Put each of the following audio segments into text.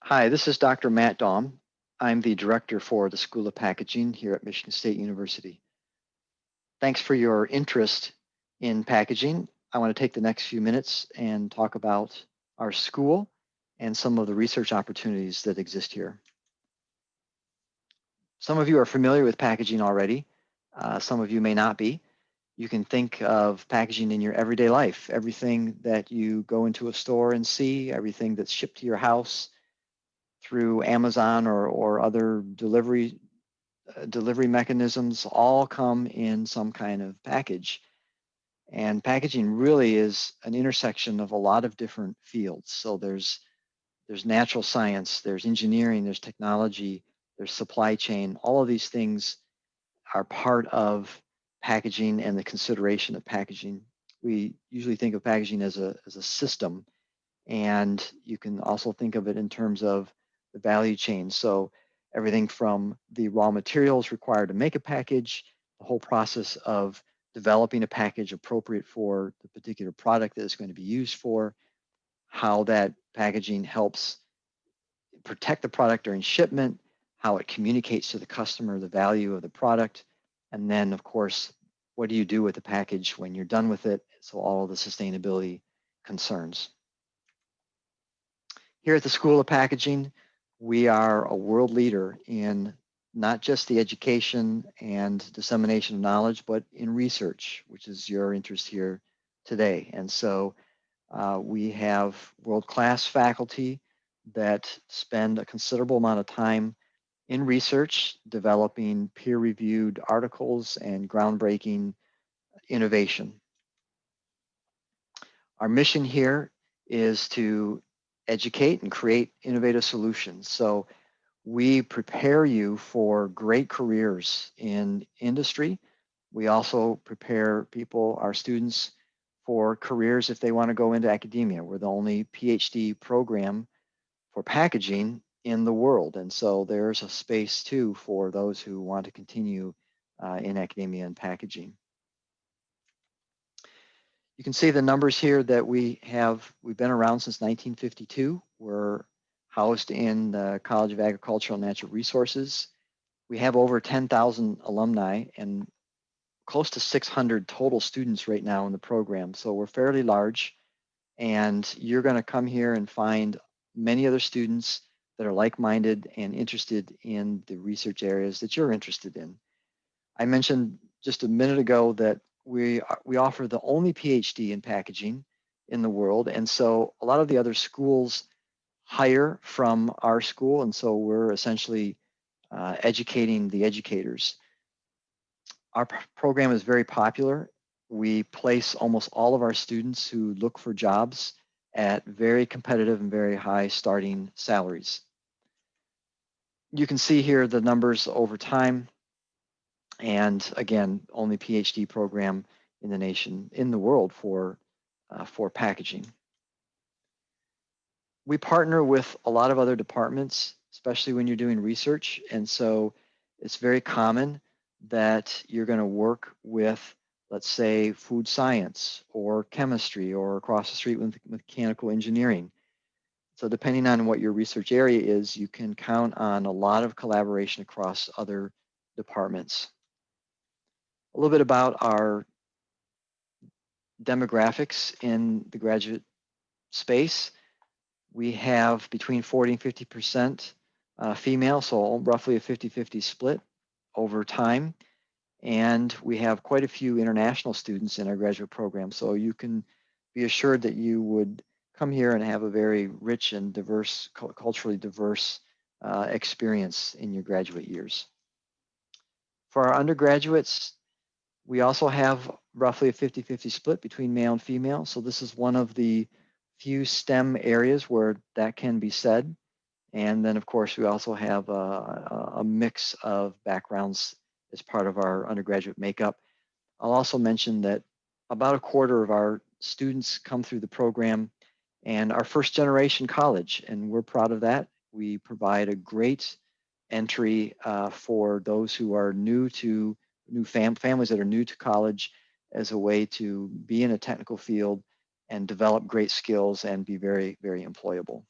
Hi, this is Dr. Matt Daum. I'm the director for the School of Packaging here at Michigan State University. Thanks for your interest in packaging. I want to take the next few minutes and talk about our school and some of the research opportunities that exist here. Some of you are familiar with packaging already. Some of you may not be. You can think of packaging in your everyday life, everything that you go into a store and see, everything that's shipped to your house through Amazon or other delivery mechanisms all come in some kind of package. And packaging really is an intersection of a lot of different fields. So there's natural science, there's engineering, there's technology, there's supply chain. All of these things are part of packaging and the consideration of packaging. We usually think of packaging as a system, and you can also think of it in terms of the value chain. So everything from the raw materials required to make a package, the whole process of developing a package appropriate for the particular product that it's going to be used for, how that packaging helps protect the product during shipment, how it communicates to the customer the value of the product, and then, of course, what do you do with the package when you're done with it? So all of the sustainability concerns. Here at the School of Packaging, we are a world leader in not just the education and dissemination of knowledge, but in research, which is your interest here today. And so we have world-class faculty that spend a considerable amount of time in research, developing peer-reviewed articles and groundbreaking innovation. Our mission here is to educate and create innovative solutions. So we prepare you for great careers in industry. We also prepare people, our students, for careers if they want to go into academia. We're the only PhD program for packaging in the world. And so there's a space too for those who want to continue in academia and packaging. You can see the numbers here that we have. We've been around since 1952. We're housed in the College of Agricultural and Natural Resources. We have over 10,000 alumni and close to 600 total students right now in the program. So we're fairly large, and you're going to come here and find many other students that are like-minded and interested in the research areas that you're interested in. I mentioned just a minute ago that we offer the only PhD in packaging in the world, and so a lot of the other schools hire from our school, and so we're essentially educating the educators. Our program is very popular. We place almost all of our students who look for jobs at very competitive and very high starting salaries. You can see here the numbers over time. And again, only PhD program in the nation, in the world for packaging. We partner with a lot of other departments, especially when you're doing research. And so it's very common that you're going to work with, let's say, food science or chemistry, or across the street with mechanical engineering. So depending on what your research area is, you can count on a lot of collaboration across other departments. A little bit about our demographics in the graduate space. We have between 40 and 50% female, so roughly a 50-50 split over time. And we have quite a few international students in our graduate program, so you can be assured that you would come here and have a very rich and diverse, culturally diverse experience in your graduate years. For our undergraduates, we also have roughly a 50-50 split between male and female. So this is one of the few STEM areas where that can be said. And then, of course, we also have a mix of backgrounds as part of our undergraduate makeup. I'll also mention that about a quarter of our students come through the program and are first generation college, and we're proud of that. We provide a great entry for those who are families that are new to college, as a way to be in a technical field and develop great skills and be very, very employable.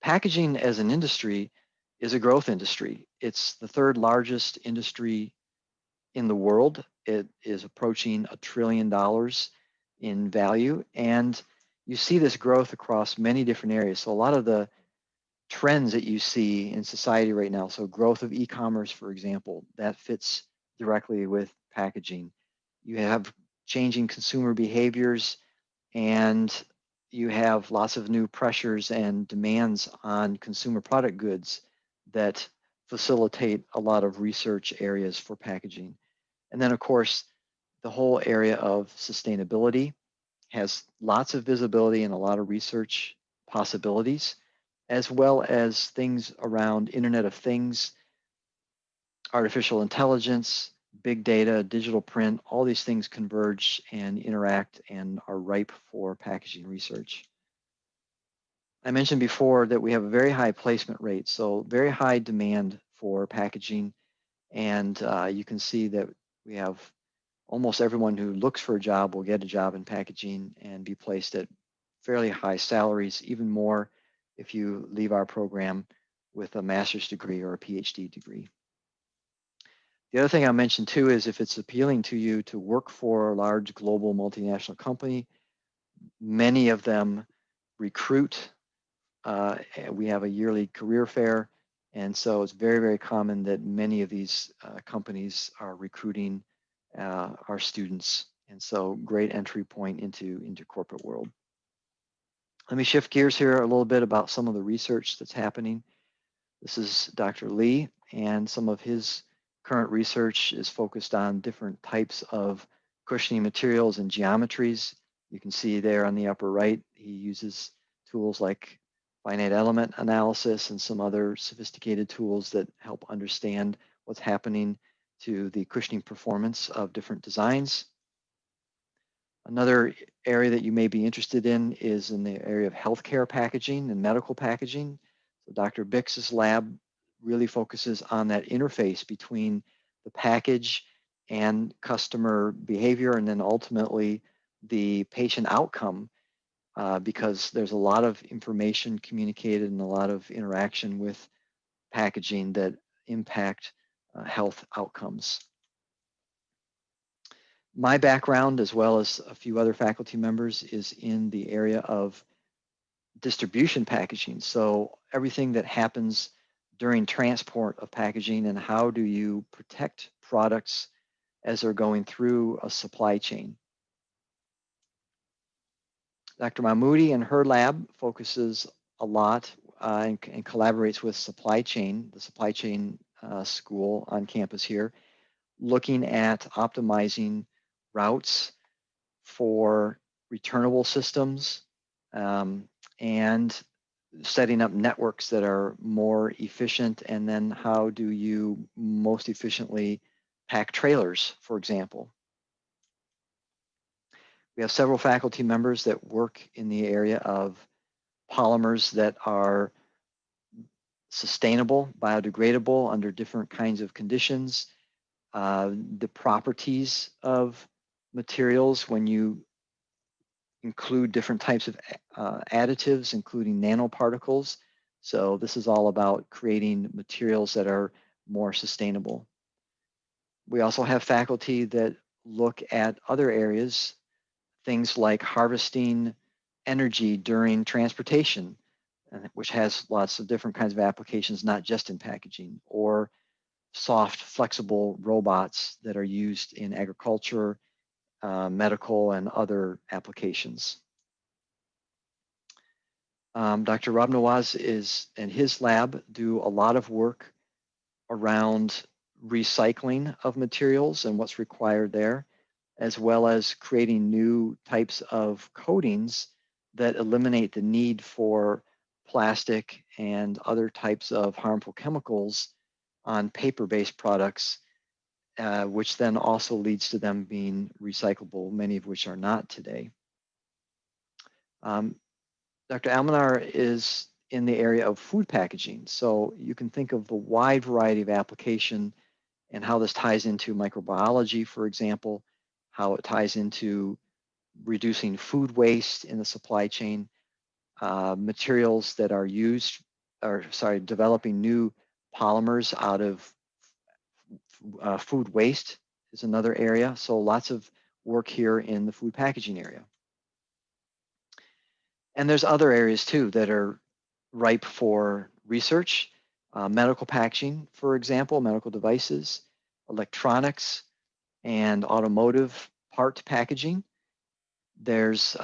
Packaging as an industry is a growth industry. It's the third largest industry in the world. It is approaching $1 trillion in value. And you see this growth across many different areas. So a lot of the trends that you see in society right now, so growth of e-commerce, for example, that fits directly with packaging. You have changing consumer behaviors, and you have lots of new pressures and demands on consumer product goods that facilitate a lot of research areas for packaging. And then, of course, the whole area of sustainability has lots of visibility and a lot of research possibilities, as well as things around Internet of Things, artificial intelligence, big data, digital print. All these things converge and interact and are ripe for packaging research. I mentioned before that we have a very high placement rate, so very high demand for packaging. And you can see that we have almost everyone who looks for a job will get a job in packaging and be placed at fairly high salaries, even more if you leave our program with a master's degree or a PhD degree. The other thing I mentioned too is if it's appealing to you to work for a large global multinational company, many of them recruit. We have a yearly career fair, and so it's very, very common that many of these companies are recruiting our students, and so great entry point into corporate world. Let me shift gears here a little bit about some of the research that's happening. This is Dr. Lee, and some of his current research is focused on different types of cushioning materials and geometries. You can see there on the upper right, he uses tools like finite element analysis and some other sophisticated tools that help understand what's happening to the cushioning performance of different designs. Another area that you may be interested in is in the area of healthcare packaging and medical packaging. So Dr. Bix's lab really focuses on that interface between the package and customer behavior, and then ultimately the patient outcome, because there's a lot of information communicated and a lot of interaction with packaging that impact health outcomes. My background, as well as a few other faculty members, is in the area of distribution packaging. So everything that happens during transport of packaging, and how do you protect products as they're going through a supply chain. Dr. Mahmoudi and her lab focuses a lot and collaborates with supply chain, the supply chain school on campus here, looking at optimizing routes for returnable systems and setting up networks that are more efficient. And then how do you most efficiently pack trailers, for example. We have several faculty members that work in the area of polymers that are sustainable, biodegradable under different kinds of conditions. The properties of materials when you include different types of additives, including nanoparticles. So this is all about creating materials that are more sustainable. We also have faculty that look at other areas, things like harvesting energy during transportation, which has lots of different kinds of applications, not just in packaging, or soft, flexible robots that are used in agriculture, medical, and other applications. Dr. Rob Nawaz and his lab do a lot of work around recycling of materials and what's required there, as well as creating new types of coatings that eliminate the need for plastic and other types of harmful chemicals on paper-based products, which then also leads to them being recyclable, many of which are not today. Dr. Almanar is in the area of food packaging. So you can think of the wide variety of application and how this ties into microbiology, for example, how it ties into reducing food waste in the supply chain, materials that are used developing new polymers out of food waste is another area. So lots of work here in the food packaging area. And there's other areas too that are ripe for research. Medical packaging, for example, medical devices, electronics, and automotive part packaging. There's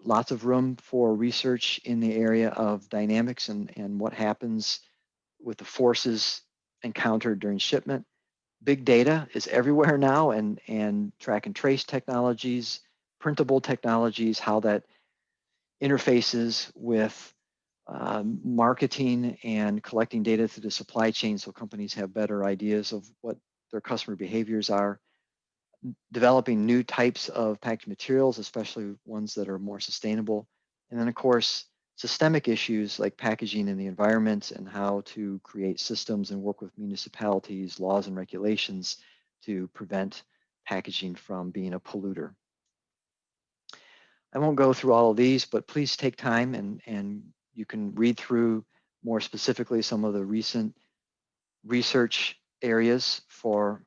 lots of room for research in the area of dynamics and what happens with the forces encountered during shipment. Big data is everywhere now, and track and trace technologies, printable technologies, how that interfaces with marketing and collecting data through the supply chain so companies have better ideas of what their customer behaviors are. Developing new types of packaging materials, especially ones that are more sustainable. And then, of course, systemic issues like packaging in the environment and how to create systems and work with municipalities, laws and regulations to prevent packaging from being a polluter. I won't go through all of these, but please take time and you can read through more specifically some of the recent research areas for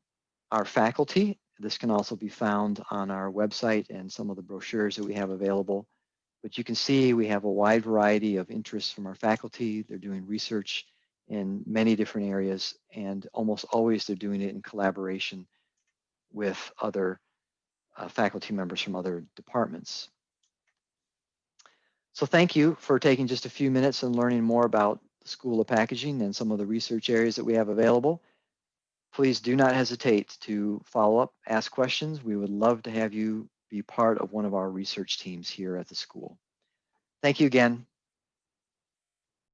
our faculty. This can also be found on our website and some of the brochures that we have available. But you can see we have a wide variety of interests from our faculty. They're doing research in many different areas, and almost always they're doing it in collaboration with other faculty members from other departments. So thank you for taking just a few minutes and learning more about the School of Packaging and some of the research areas that we have available. Please do not hesitate to follow up, ask questions. We would love to have you be part of one of our research teams here at the school. Thank you again.